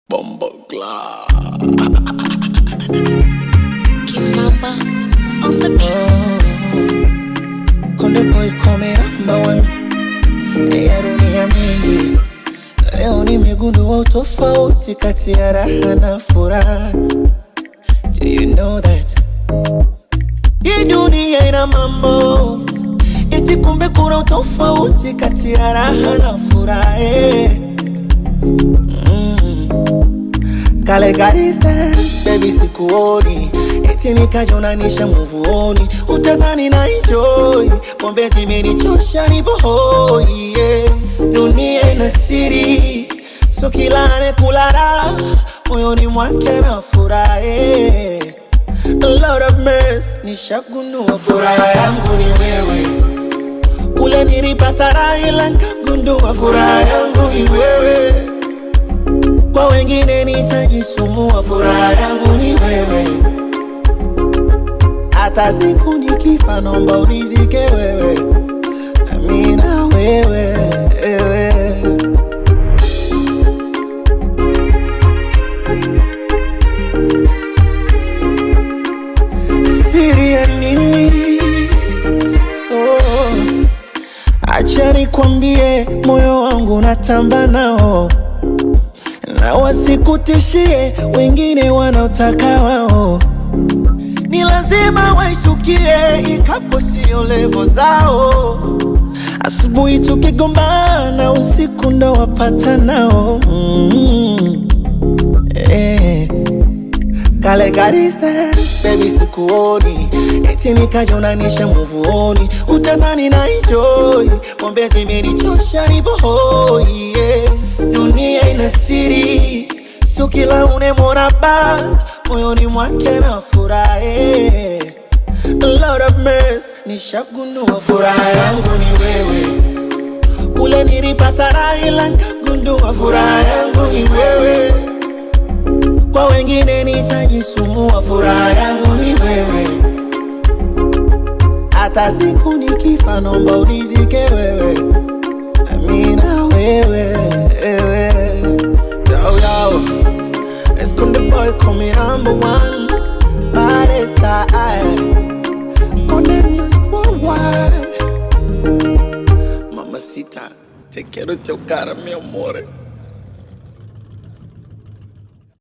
Bombocla. Kimamba on the beat. Konde boy come number one. Ya dunia mingi. Leo nimegundua utofauti kati ya raha na furaha. Do you know that? Hii dunia ina mambo. Eti kumbe kuna utofauti kati ya raha na furaha. Kale ka distance, baby sikuoni. Eti nikajonanisha muvuoni. Utadhani na enjoy. Pombe zimenichosha nipo hoi, yeah. Dunia ina siri, so kila anekula raha moyoni mwake na furaha, yeah. A lot of mercy, nishagundua furaha yangu ni wewe. Ule nilipata raha ila nikagundua furaha yangu ni wewe. Kwa wengine nitajisumbua, furaha yangu ni wewe. Hata siku nikifa naomba unizike wewe. Amina wewe, wewe. Siri ya nini? Oh. Acha nikwambie, moyo wangu natamba nao, na wasikutishie wengine wanaotaka wao. Ni lazima waishukie, ikapo sio levo zao. Asubuhi tukigombana, usiku ndo wapata nao. Kale ka distance, baby sikuoni. Eti nikajonanisha muvuoni. Utadhani na enjoy. Pombe zimenichosha nipo hoi, yeah. Dunia ina siri, sio kila unemwona ba moyoni mwake na furaha, yeah. A lot of mercy, nishagundua furaha yangu ni wewe. Ule nilipata raha ila nikagundua furaha yangu ni wewe. Kwa wengine nitajisumbua, furaha yangu ni wewe. Hata siku nikifa naomba unizike wewe. Amina wewe, wewe. Yo, yo. It's Konde boy coming number one. Body side. Konde music worldwide. Mamacita, te quiero chocar, mi amore.